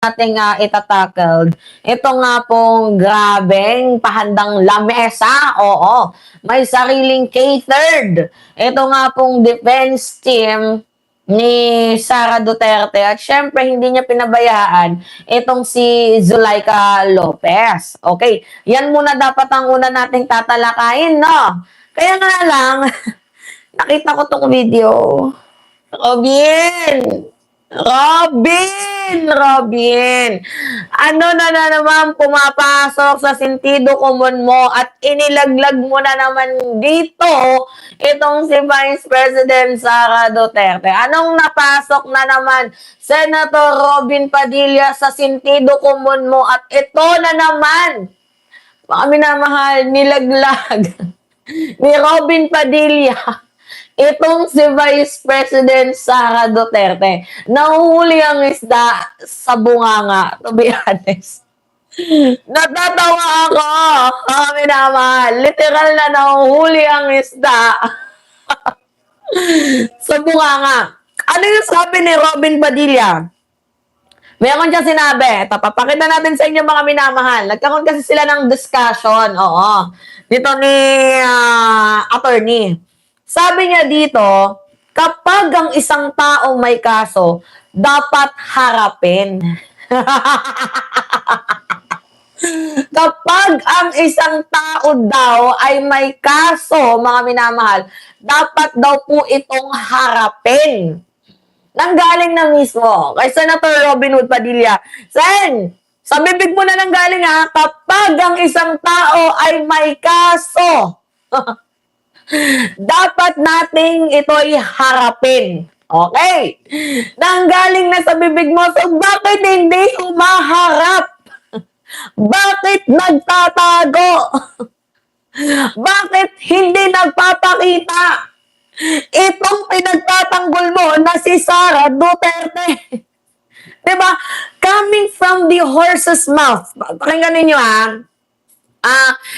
Nating itatakald. Ito nga pong grabeng pahandang lamesa. Oo, may sariling catered. Ito nga pong defense team ni Sara Duterte. At syempre, hindi niya pinabayaan itong si Zulaika Lopez. Okay, yan muna dapat ang una nating tatalakayin, no? Kaya nga lang, nakita ko tong video. Robin! Ano na naman pumapasok sa sentido komon mo at inilaglag mo na naman dito itong si Vice President Sara Duterte. Anong napasok na naman, Senator Robin Padilla, sa sentido komon mo at ito na naman, mga minamahal, nilaglag ni Robin Padilla itong si Vice President Sara Duterte. Nahuhuli ang isda sa bunganga, to be honest. Natatawa ako, kami naman. Literal na nahuhuli ang isda sa bunganga. Ano yung sabi ni Robin Padilla? Meron siya sinabi, papakita natin sa inyo mga minamahal. Nagkaroon kasi sila ng discussion, oo, dito ni attorney. Sabi niya dito, kapag ang isang taong may kaso, dapat harapin. Kapag ang isang tao daw ay may kaso, mga minamahal, dapat daw po itong harapin. Nanggaling na mismo kay Senator Robin Hood Padilla. Sen, sa bibig mo na nanggaling ha, kapag ang isang tao ay may kaso, dapat nating ito'y harapin. Okay? Nanggaling na sa bibig mo, so bakit hindi humaharap? Bakit nagtatago? Bakit hindi nagpapakita? Itong pinagtatanggol mo na si Sara Duterte. Diba? Coming from the horse's mouth. Pakinggan ninyo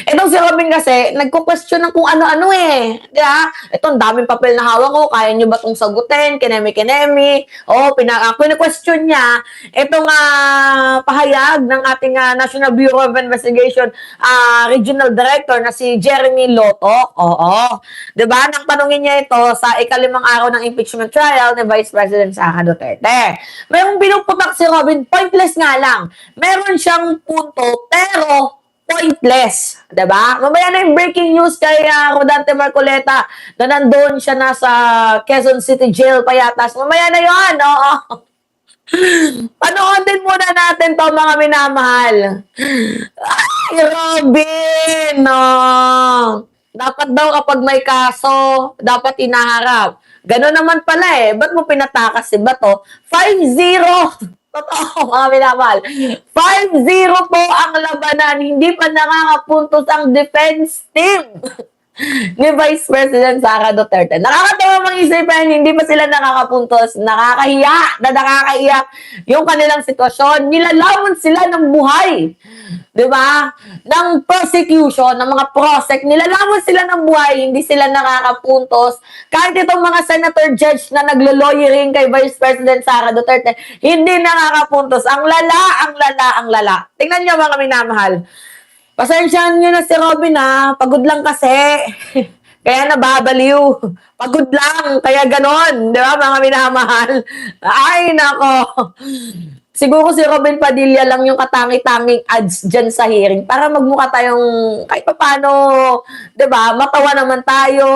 itong si Robin kasi, nagko-question ng kung ano-ano eh. Diba? Ito, ang daming papel na hawak ko. Kaya nyo ba itong sagutin? Kinemi-kinemi. O, question niya, itong pahayag ng ating National Bureau of Investigation Regional Director na si Jeremy Lotok. Oo. Diba? Nang tanongin niya ito sa ikalimang araw ng impeachment trial ni Vice President Sara Duterte. Mayroong pinuputak si Robin, pointless nga lang. Meron siyang punto, pero pointless, diba? Mamaya na yung breaking news kay Rodante Marcoleta na nandoon siya nasa Quezon City Jail payatas. Mamaya na yun, oo. Panoodin muna natin to, mga minamahal. Ay, Robin, no. Dapat daw kapag may kaso, dapat inaharap. Gano'n naman pala Ba't mo pinatakas si Bato? 5-0. Totoo, mga minamahal. 5-0 po ang labanan. Hindi pa nakakapuntos ang defense team ni Vice President Sara Duterte. Nakakatawa mang isipin, hindi pa sila nakakapuntos. Nakakaiyak yung kanilang sitwasyon. Nilalawan sila ng buhay. Diba? Ng prosecution, ng mga prosec, nilalawan sila ng buhay, hindi sila nakakapuntos. Kahit itong mga senator judge na naglo-lawyering kay Vice President Sara Duterte, hindi nakakapuntos. Ang lala. Tingnan niyo, mga minamahal. Pasensyahan nyo na si Robin pagod lang kasi. Kaya nababaliw. Pagod lang, kaya ganon. Di ba, mga minamahal? Ay, nako. Siguro si Robin Padilla lang yung katangi-tanging ads dyan sa hearing para magmukha tayong kahit pa paano, di ba, matawa naman tayo,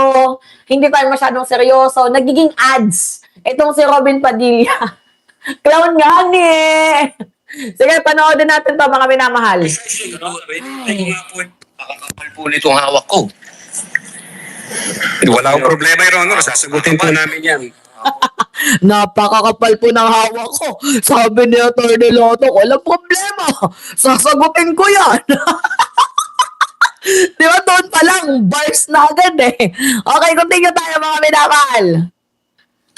hindi tayo masyadong seryoso, nagiging ads. Itong si Robin Padilla. Clown nga Sige, panoodin natin to, mga minamahal. Makakapal po nitong hawak ko. Wala akong problema, Your Honor. Sasagutin po namin yan. Napakakapal po ng hawak ko. Sabi ni Atty. Loto, walang problema. Sasagutin ko yan. Di ba, doon pa lang, bars na agad Okay, continue tayo, mga minamahal.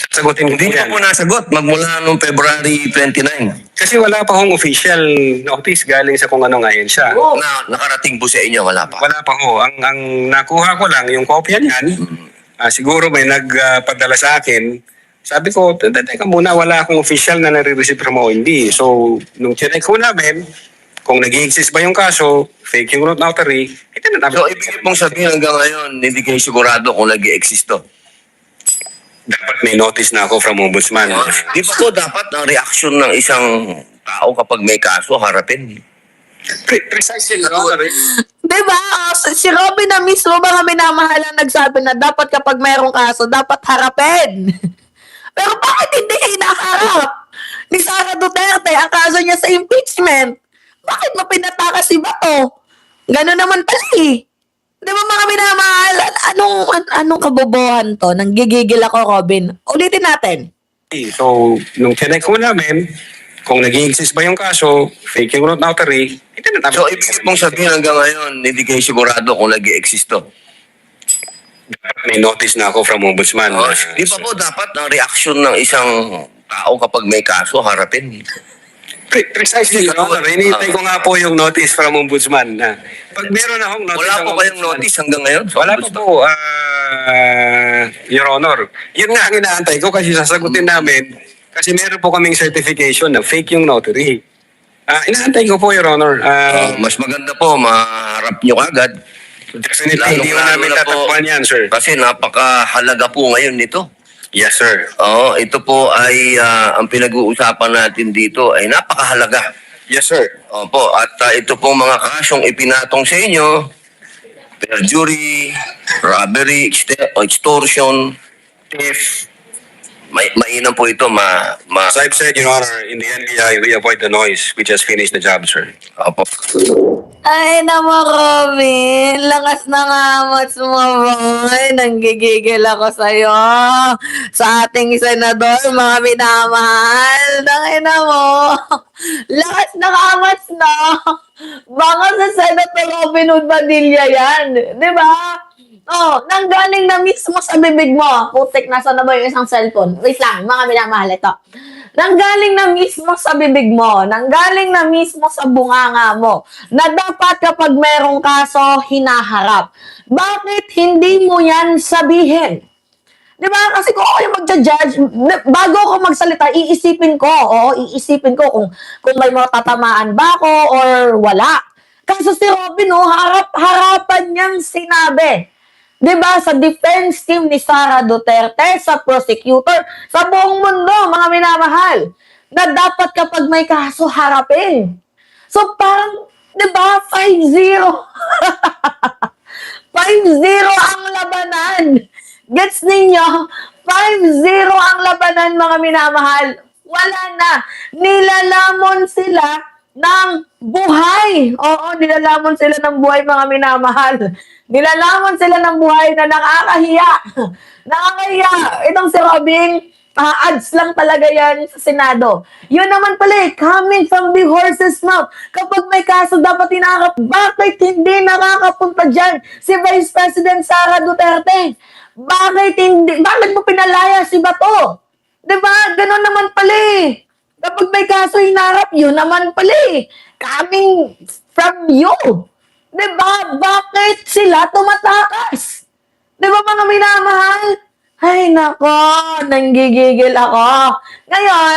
Sagutin ko Hindi din yan. ko po nasagot magmula noong February 29 Kasi wala pa hong official notice galing sa kung anong ahensya. Oh. na nakarating po sa inyo. Wala pa. Wala pa ho. Ang nakuha ko lang, yung kopya niyan, siguro may nagpadala sa akin Sabi ko, teka muna, wala akong official na nare-receive from OND. So, nung chinek ko namin, kung nag-i-exist ba yung kaso, fake yung notary, ito na namin. So, ibig mong sabihin hanggang ngayon, hindi kayo sigurado kung nag-i-exist to. Dapat may notice na ako from Ombudsman. Di ba po dapat ang reaksyon ng isang tao kapag may kaso, harapin? Precisely, Your Honor. Diba? Si Robin na mismo mga minamahal ang nagsabi na dapat kapag mayroong kaso, dapat harapin. Pero bakit hindi hinaharap ni Sara Duterte ang kaso niya sa impeachment? Bakit mo pinatakas si Bato? Gano'n naman pala eh. Di ba mga minamahal? Anong kabobohan to? Nanggigigil ako, Robin. Ulitin natin. So, nung chinek ko namin, kung nag-i-exist ba yung kaso, fake yung notary, ito na namin. So, ibig mong sabihin hanggang ngayon, hindi kayo sigurado kung nag-i-exist to. Dapat may notice na ako from Ombudsman. Di ba po dapat ang reaksyon ng isang tao kapag may kaso, harapin? Precisely, Your Honor. Hinihintay ko nga po yung notice from Ombudsman. Pag meron akong notice Wala ng po kayong Ombudsman- notice hanggang ngayon? Wala pa po, Your Honor. Yun nga ang inaantay ko kasi sasagutin namin kasi meron po kaming certification na fake yung notary. Inaantay ko po, Your Honor. Mas maganda po, maharap nyo agad. Definitely, hindi ko Lalong-lalo namin na po, tatakpan yan, sir. Kasi napakahalaga po ngayon nito. Yes, sir. Oo, ito po ay ang pinag-uusapan natin dito ay napakahalaga. Yes, sir. Opo, at ito po mga kasyong ipinatong sa inyo, perjury, robbery, extortion, theft, mainam po ito, As I've said, Your Honor, in the NBI, we avoid the noise. We just finish the job, sir. Opo. Ay, naman, Robin. Lakas ng amats mo, boy. Nanggigigil ako sa'yo. Sa ating senador, mga minamahal. Tangina mo. Lakas ng amats, no? Baka sa Senator Robin Hood Padilla yan. Di ba? Oh, nanggaling na mismo sa bibig mo. Putik, nasa na ba yung isang cellphone? Wait lang, mga minamahal, ito. Nanggaling na mismo sa bibig mo, nanggaling na mismo sa bunganga mo, na dapat kapag merong kaso, hinaharap. Bakit hindi mo yan sabihin? Di ba? Kasi kung ako yung magja-judge, bago ako magsalita, iisipin ko. Oo, iisipin ko kung may matatamaan ba ako or wala. Kaso si Robin, harap-harapan niyang sinabi. Diba, sa defense team ni Sara Duterte, sa prosecutor, sa buong mundo, mga minamahal, na dapat kapag may kaso, harapin. So, parang, diba, 5-0. 5-0 ang labanan. Gets ninyo? 5-0 ang labanan, mga minamahal. Wala na. Nilalamon sila ng buhay. Oo, nilalamon sila ng buhay, mga minamahal. Nilalamon sila ng buhay na nakakahiya. Nakakahiya. Itong si Robin, ads lang talaga yan sa Senado. Yun naman pala coming from the horse's mouth. Kapag may kaso, dapat inaharap. Bakit hindi nakakapunta dyan si Vice President Sara Duterte? Bakit mo pinalaya si Bato? Diba? Ganon naman pala eh. Kapag may kaso hinarap, yun naman pala eh. Coming from you. Diba? Bakit sila tumatakas? Diba mga minamahal? Ay nako, nanggigigil ako. Ngayon,